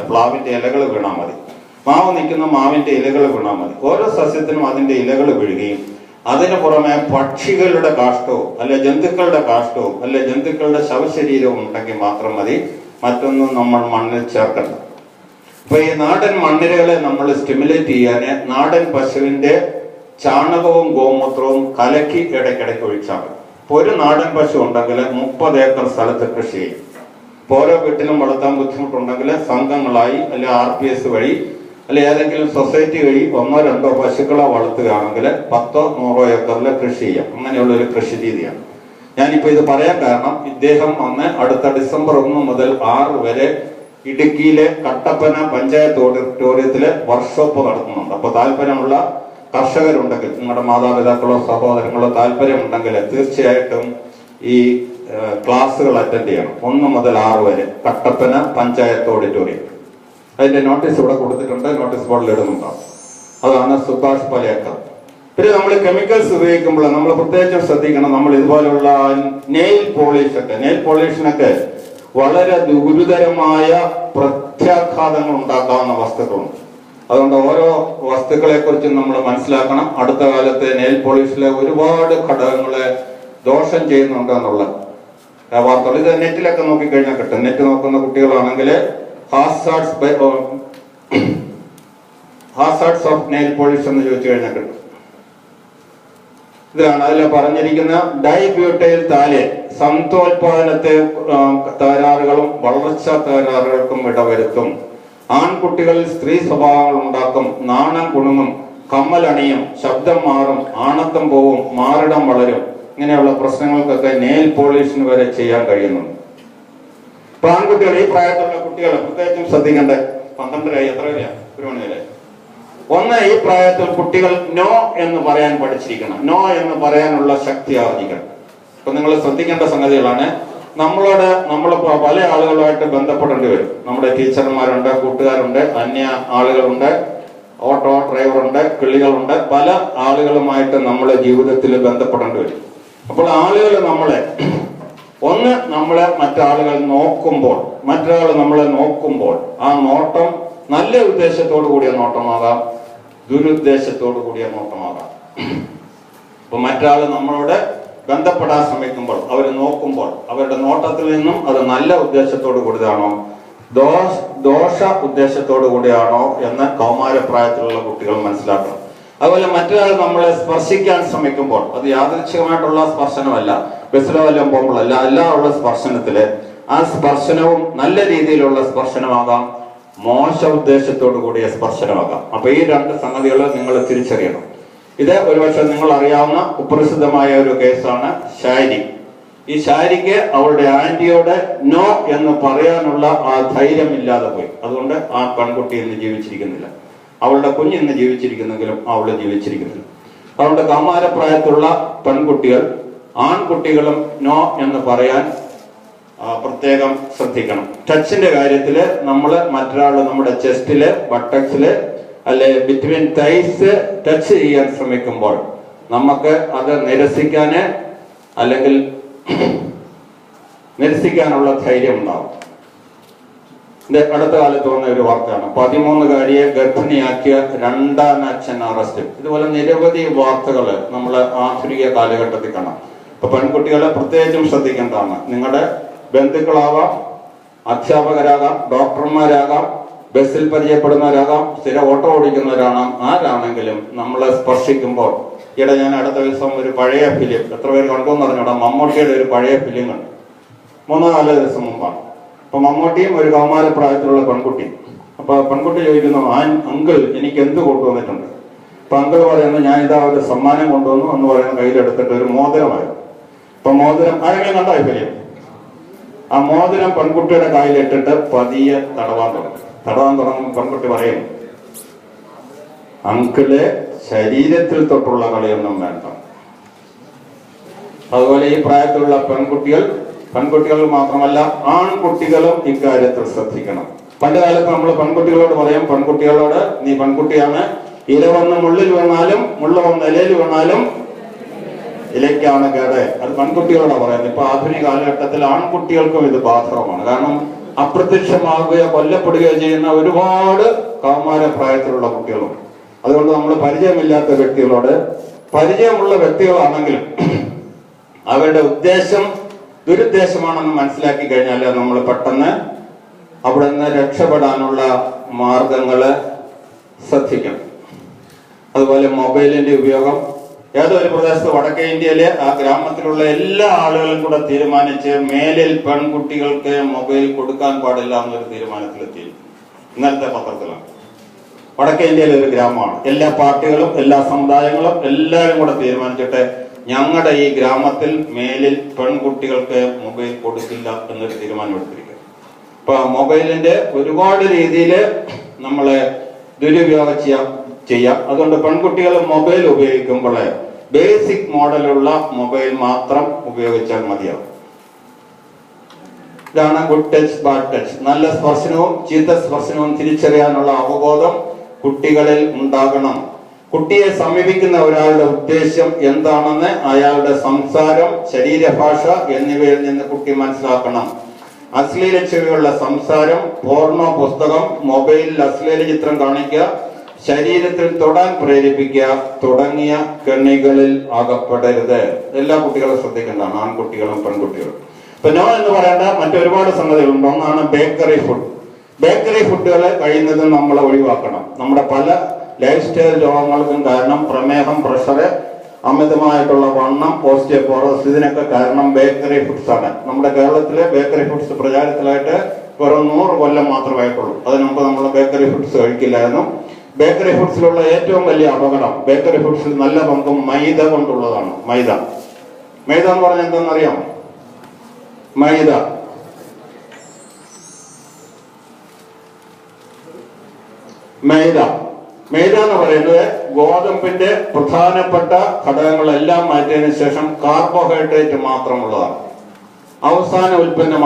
പ്ലാവിന്റെ ഇലകൾ വീണാൽ മതി, മാവ് നിൽക്കുന്ന മാവിന്റെ ഇലകൾ വീണാൽ മതി. ഓരോ സസ്യത്തിനും അതിന്റെ ഇലകൾ വീഴുകയും അതിന് പുറമെ പക്ഷികളുടെ കാഷ്ടവും അല്ലെ ജന്തുക്കളുടെ കാഷ്ടവും അല്ലെ ജന്തുക്കളുടെ ശവശരീരവും ഉണ്ടെങ്കിൽ മാത്രം മതി, മറ്റൊന്നും നമ്മൾ മണ്ണിൽ ചേർക്കണ്ട. അപ്പൊ ഈ നാടൻ മണ്ണിരകളെ നമ്മൾ സ്റ്റിമുലേറ്റ് ചെയ്യാന് നാടൻ പശുവിന്റെ ചാണകവും ഗോമൂത്രവും കലക്കി ഇടയ്ക്കിടയ്ക്ക് ഒഴിച്ചാൽ മതി. ഇപ്പൊ ഒരു നാടൻ പശു ഉണ്ടെങ്കിൽ 30 ഏക്കർ സ്ഥലത്ത് കൃഷി ചെയ്യും. ഇപ്പൊ ഓരോ വീട്ടിലും വളർത്താൻ ബുദ്ധിമുട്ടുണ്ടെങ്കിൽ സംഘങ്ങളായി അല്ലെ RPS വഴി അല്ലെ ഏതെങ്കിലും സൊസൈറ്റി വഴി 1-2 പശുക്കളെ വളർത്തുകയാണെങ്കിൽ 10-100 ഏക്കറിൽ കൃഷി ചെയ്യാം. അങ്ങനെയുള്ള ഒരു കൃഷി രീതിയാണ്. ഞാനിപ്പോ ഇത് പറയാൻ കാരണം, ഇദ്ദേഹം അടുത്ത ഡിസംബർ 1 മുതൽ 6 വരെ ഇടുക്കിയിലെ കട്ടപ്പന പഞ്ചായത്ത് ഓഡിറ്റോറിയത്തില് വർക്ക്ഷോപ്പ് നടത്തുന്നുണ്ട്. അപ്പൊ താല്പര്യമുള്ള കർഷകരുണ്ടെങ്കിൽ, നിങ്ങളുടെ മാതാപിതാക്കളോ സഹോദരങ്ങളോ താല്പര്യമുണ്ടെങ്കിൽ തീർച്ചയായിട്ടും ഈ ക്ലാസ്സുകൾ അറ്റൻഡ് ചെയ്യണം. 1 മുതൽ 6 വരെ കട്ടപ്പന പഞ്ചായത്ത് ഓഡിറ്റോറിയം. അതിന്റെ നോട്ടീസ് ഇവിടെ കൊടുത്തിട്ടുണ്ട്, നോട്ടീസ് ബോർഡിൽ ഇടുന്നുണ്ടാവും. അതാണ് സുഭാഷ് പലേക്കർ. പിന്നെ നമ്മൾ കെമിക്കൽസ് ഉപയോഗിക്കുമ്പോൾ നമ്മൾ പ്രത്യേകിച്ചും ശ്രദ്ധിക്കണം. നമ്മൾ ഇതുപോലുള്ള നെയിൽ പോളിഷിനൊക്കെ വളരെ ഗുരുതരമായ പ്രത്യാഘാതങ്ങൾ ഉണ്ടാക്കാവുന്ന വസ്തുക്കളുണ്ട്. അതുകൊണ്ട് ഓരോ വസ്തുക്കളെ കുറിച്ചും നമ്മൾ മനസ്സിലാക്കണം. അടുത്ത കാലത്ത് നെയിൽ പോളിഷിലെ ഒരുപാട് ഘടകങ്ങളെ ദോഷം ചെയ്യുന്നുണ്ട് എന്നുള്ള വാർത്തകൾ ഇത് നെറ്റിലൊക്കെ നോക്കിക്കഴിഞ്ഞാൽ കിട്ടും. നെറ്റ് നോക്കുന്ന കുട്ടികളാണെങ്കിൽ ഹാസാർഡ്സ് ഓഫ് നെയിൽ പോളിഷ് എന്ന് ചോദിച്ചു കഴിഞ്ഞാൽ കിട്ടും. ഇതാണ് അതിൽ പറഞ്ഞിരിക്കുന്ന ഡൈബ്യൂട്ടൈൽ താലേൻ സന്തോൽപാദനത്തെ തകരാറുകളും വളർച്ചാ തകരാറുകൾക്കും ഇടവരുത്തും. ആൺകുട്ടികളിൽ സ്ത്രീ സ്വഭാവങ്ങൾ ഉണ്ടാക്കും, നാണം കുണുങ്ങും, കമ്മലണിയും, ശബ്ദം മാറും, ആണത്തം പോവും, മാറിടം വളരും. ഇങ്ങനെയുള്ള പ്രശ്നങ്ങൾക്കൊക്കെ നെയിൽ പോളിഷിന് വരെ ചെയ്യാൻ കഴിയുന്നുണ്ട്. ഇപ്പൊ ആൺകുട്ടികൾ, ഈ പ്രായത്തിലുള്ള കുട്ടികൾ പ്രത്യേകിച്ചും ശ്രദ്ധിക്കേണ്ടത് 12 എത്ര വരെയാ? 1 മണി വരെ. ഈ പ്രായത്തിൽ കുട്ടികൾ നോ എന്ന് പറയാൻ പഠിച്ചിരിക്കണം. നോ എന്ന് പറയാനുള്ള ശക്തി ആർജിക്കണം. ഇപ്പൊ നിങ്ങൾ ശ്രദ്ധിക്കേണ്ട സംഗതികളാണ്. നമ്മൾ പല ആളുകളുമായിട്ട് ബന്ധപ്പെടേണ്ടി വരും. നമ്മുടെ ടീച്ചർമാരുണ്ട്, കൂട്ടുകാരുണ്ട്, അന്യ ആളുകളുണ്ട്, ഓട്ടോ ഡ്രൈവറുണ്ട്, കിളികളുണ്ട്, പല ആളുകളുമായിട്ട് നമ്മളെ ജീവിതത്തിൽ ബന്ധപ്പെടേണ്ടി വരും. അപ്പോൾ ആളുകൾ നമ്മളെ മറ്റാളുകൾ നോക്കുമ്പോൾ, മറ്റൊരാൾ നമ്മളെ നോക്കുമ്പോൾ ആ നോട്ടം നല്ല ഉദ്ദേശത്തോടു കൂടിയ നോട്ടമാകാം, ദുരുദ്ദേശത്തോടു കൂടിയ നോട്ടമാകാം. അപ്പൊ മറ്റൊരാൾ നമ്മളോട് ബന്ധപ്പെടാൻ ശ്രമിക്കുമ്പോൾ, അവർ നോക്കുമ്പോൾ അവരുടെ നോട്ടത്തിൽ നിന്നും അത് നല്ല ഉദ്ദേശത്തോടു കൂടിയതാണോ ദോഷ ഉദ്ദേശത്തോടു കൂടിയാണോ എന്ന് കൗമാരപ്രായത്തിലുള്ള കുട്ടികൾ മനസ്സിലാക്കണം. അതുപോലെ മറ്റൊരാൾ നമ്മളെ സ്പർശിക്കാൻ ശ്രമിക്കുമ്പോൾ, അത് യാദൃച്ഛികമായിട്ടുള്ള സ്പർശനമല്ല, ബസ്സിലോ വല്ലതും പോകുമ്പോഴല്ല, എല്ലാമുള്ള സ്പർശനത്തില് ആ സ്പർശനവും നല്ല രീതിയിലുള്ള സ്പർശനമാകാം, മോശ ഉദ്ദേശത്തോടു കൂടിയ സ്പർശനമാകാം. അപ്പൊ ഈ 2 സംഗതികൾ നിങ്ങൾ തിരിച്ചറിയണം. ഇത് ഒരുപക്ഷെ നിങ്ങൾ അറിയാവുന്ന കുപ്രസിദ്ധമായ ഒരു കേസാണ് ഷാരി. ഈ ഷാരിക്ക് അവളുടെ ആന്റിയോട് നോ എന്ന് പറയാനുള്ള ആ ധൈര്യം ഇല്ലാതെ പോയി. അതുകൊണ്ട് ആ പെൺകുട്ടി ഇന്ന് ജീവിച്ചിരിക്കുന്നില്ല. അവളുടെ കുഞ്ഞ് ഇന്ന് ജീവിച്ചിരിക്കുന്നെങ്കിലും അവള് ജീവിച്ചിരിക്കുന്നില്ല. അതുകൊണ്ട് കൗമാരപ്രായത്തിലുള്ള പെൺകുട്ടികൾ, ആൺകുട്ടികളും നോ എന്ന് പറയാൻ പ്രത്യേകം ശ്രദ്ധിക്കണം. ടച്ചിന്റെ കാര്യത്തില് നമ്മൾ മറ്റൊരാൾ നമ്മുടെ ചെസ്റ്റില്, ബട്ടക്സില് അല്ലെ ബിറ്റ്വീൻ തൈസ് ടച്ച് ചെയ്യാൻ ശ്രമിക്കുമ്പോൾ നമുക്ക് അത് നിരസിക്കാനുള്ള ധൈര്യം ഉണ്ടാവും. അടുത്ത കാലത്ത് വന്ന ഒരു വാർത്തയാണ്, 13-കാരിയെ ഗർഭിണിയാക്കിയ 2ാം അച്ഛൻ അറസ്റ്റ്. ഇതുപോലെ നിരവധി വാർത്തകൾ നമ്മൾ ആധുനിക കാലഘട്ടത്തിൽ കാണാം. അപ്പൊ പെൺകുട്ടികളെ പ്രത്യേകിച്ചും ശ്രദ്ധിക്കേണ്ടതാണ്. നിങ്ങളുടെ ബന്ധുക്കളാവാം, അധ്യാപകരാകാം, ഡോക്ടർമാരാകാം, ബസ്സിൽ പരിചയപ്പെടുന്നവരാകാം, സ്ഥിര ഓട്ടോ ഓടിക്കുന്നവരാകാം, ആരാണെങ്കിലും നമ്മളെ സ്പർശിക്കുമ്പോൾ, ഞാൻ അടുത്ത ദിവസം ഒരു പഴയ ഫിലിം, എത്ര പേര് കണ്ടോന്ന് പറഞ്ഞോടാ, മമ്മൂട്ടിയുടെ ഒരു പഴയ ഫിലിം കണ്ടു, 3-4 ദിവസം മുമ്പാണ്. അപ്പൊ മമ്മൂട്ടിയും ഒരു കൗമാരപ്രായത്തിലുള്ള പെൺകുട്ടി. അപ്പൊ പെൺകുട്ടി ചോദിക്കുന്നു, അങ്കിൾ എനിക്ക് എന്ത് കൊണ്ടുവന്നിട്ടുണ്ട്? അപ്പൊ അങ്കിൾ പറയുന്നത്, ഞാൻ ഇതാ ഒരു സമ്മാനം കൊണ്ടുവന്നു എന്ന് പറയുന്ന കയ്യിലെടുത്തിട്ട് ഒരു മോതിരമായിരുന്നു. അപ്പൊ മോതിരം ആരെങ്കിലും കണ്ടോ ഈ ഫിലിം? ആ മോതിരം പെൺകുട്ടിയുടെ കയ്യിലിട്ടിട്ട് പതിയെ തടവാൻ തുടങ്ങും. പെൺകുട്ടി പറയും, അങ്കിള് ശരീരത്തിൽ തൊട്ടുള്ള കളിയൊന്നും വേണ്ട. അതുപോലെ ഈ പ്രായത്തിലുള്ള പെൺകുട്ടികൾ മാത്രമല്ല ആൺകുട്ടികളും ഇക്കാര്യത്തിൽ ശ്രദ്ധിക്കണം. പണ്ട് കാലത്ത് നമ്മൾ പെൺകുട്ടികളോട് പറയും, പെൺകുട്ടികളോട് നീ പെൺകുട്ടിയാണ്, ഇല വന്ന് മുള്ളിൽ വീണാലും മുള്ള വന്ന് ഇലയിൽ വീണാലും ഇലയ്ക്കാണ് കേട്. അത് പെൺകുട്ടികളോടാണ് പറയുന്നത്. ഇപ്പൊ ആധുനിക കാലഘട്ടത്തിൽ ആൺകുട്ടികൾക്കും ഇത് ബാധകമാണ്. കാരണം അപ്രത്യക്ഷമാകുകയോ കൊല്ലപ്പെടുകയോ ചെയ്യുന്ന ഒരുപാട് കൗമാര പ്രായത്തിലുള്ള കുട്ടികളും. അതുകൊണ്ട് നമ്മൾ പരിചയമില്ലാത്ത വ്യക്തികളോട്, പരിചയമുള്ള വ്യക്തികളാണെങ്കിലും അവരുടെ ഉദ്ദേശം ദുരുദ്ദേശമാണെന്ന് മനസ്സിലാക്കി കഴിഞ്ഞാൽ നമ്മൾ പെട്ടെന്ന് അവിടെ നിന്ന് രക്ഷപ്പെടാനുള്ള മാർഗങ്ങള് ശ്രദ്ധിക്കണം. അതുപോലെ മൊബൈലിന്റെ ഉപയോഗം ഏതൊരു പ്രദേശത്ത് വടക്കേ ഇന്ത്യയിലെ ആ ഗ്രാമത്തിലുള്ള എല്ലാ ആളുകളും കൂടെ തീരുമാനിച്ച് മേലിൽ പെൺകുട്ടികൾക്ക് മൊബൈൽ കൊടുക്കാൻ പാടില്ല എന്നൊരു തീരുമാനത്തിലെത്തി. ഇന്നലത്തെ പത്രത്തിലാണ്. വടക്കേ ഇന്ത്യയിലെ ഒരു ഗ്രാമമാണ്. എല്ലാ പാർട്ടികളും എല്ലാ സമുദായങ്ങളും എല്ലാവരും കൂടെ തീരുമാനിച്ചിട്ട് ഞങ്ങളുടെ ഈ ഗ്രാമത്തിൽ മേലിൽ പെൺകുട്ടികൾക്ക് മൊബൈൽ കൊടുക്കില്ല എന്നൊരു തീരുമാനം എടുത്തിരിക്കുക. അപ്പൊ മൊബൈലിന്റെ ഒരുപാട് രീതിയിൽ നമ്മളെ ദുരുപയോഗം ചെയ്യാം. അതുകൊണ്ട് പെൺകുട്ടികൾ മൊബൈൽ ഉപയോഗിക്കുമ്പോൾ ബേസിക് മോഡലുള്ള മൊബൈൽ മാത്രം ഉപയോഗിച്ചാൽ മതിയാവും. ഇതാണ് ഗുഡ് ടച്ച് ബാഡ് ടച്ച്. നല്ല സ്പർശനവും ചീത്ത സ്പർശനവും തിരിച്ചറിയാനുള്ള അവബോധം കുട്ടികളിൽ ഉണ്ടാകണം. കുട്ടിയെ സമീപിക്കുന്ന ഒരാളുടെ ഉദ്ദേശം എന്താണെന്ന് അയാളുടെ സംസാരം, ശരീരഭാഷ എന്നിവയിൽ നിന്ന് കുട്ടി മനസ്സിലാക്കണം. അശ്ലീല ചെവികളുടെ സംസാരം, പോർണോ പുസ്തകം, മൊബൈലിൽ അശ്ലീല ചിത്രം കാണിക്കുക, ശരീരത്തിൽ തൊടാൻ പ്രേരിപ്പിക്കുക തുടങ്ങിയ കെണികളിൽ അകപ്പെടരുത്. എല്ലാ കുട്ടികളും ശ്രദ്ധിക്കേണ്ടതാണ്, ആൺകുട്ടികളും പെൺകുട്ടികളും. ഇപ്പൊ നോ എന്ന് പറയേണ്ട മറ്റൊരുപാട് സംഗതികളുണ്ട്. ഒന്നാണ് ബേക്കറി ഫുഡ്. ബേക്കറി ഫുഡുകൾ കഴിയുന്നതും നമ്മൾ ഒഴിവാക്കണം. നമ്മുടെ പല ലൈഫ് സ്റ്റൈൽ രോഗങ്ങൾക്കും കാരണം പ്രമേഹം, പ്രഷർ, അമിതമായിട്ടുള്ള വണ്ണം, ഓസ്റ്റിയോപോറോസിസ്, ഇതിനൊക്കെ കാരണം ബേക്കറി ഫുഡ്സ് ആണ്. നമ്മുടെ കേരളത്തിലെ ബേക്കറി ഫുഡ്സ് പ്രചാരത്തിലായിട്ട് വെറും 100 കൊല്ലം മാത്രമായിട്ടുള്ളൂ. അതിനുമുമ്പ് നമ്മൾ ബേക്കറി ഫുഡ്സ് കഴിക്കില്ലായിരുന്നു. ബേക്കറി ഫുഡ്സിലുള്ള ഏറ്റവും വലിയ അപകടം, ബേക്കറി ഫുഡ്സിൽ നല്ല പങ്കും മൈദ കൊണ്ടുള്ളതാണ്. മൈദ എന്ന് പറഞ്ഞാൽ എന്താണെന്നറിയാം? മൈദ എന്ന് പറയുന്നത് ഗോതമ്പിന്റെ പ്രധാനപ്പെട്ട ഘടകങ്ങളെല്ലാം മാറ്റിയതിനു ശേഷം കാർബോഹൈഡ്രേറ്റ് മാത്രമുള്ളതാണ്. അവസാന ഉൽപ്പന്നമാണ്.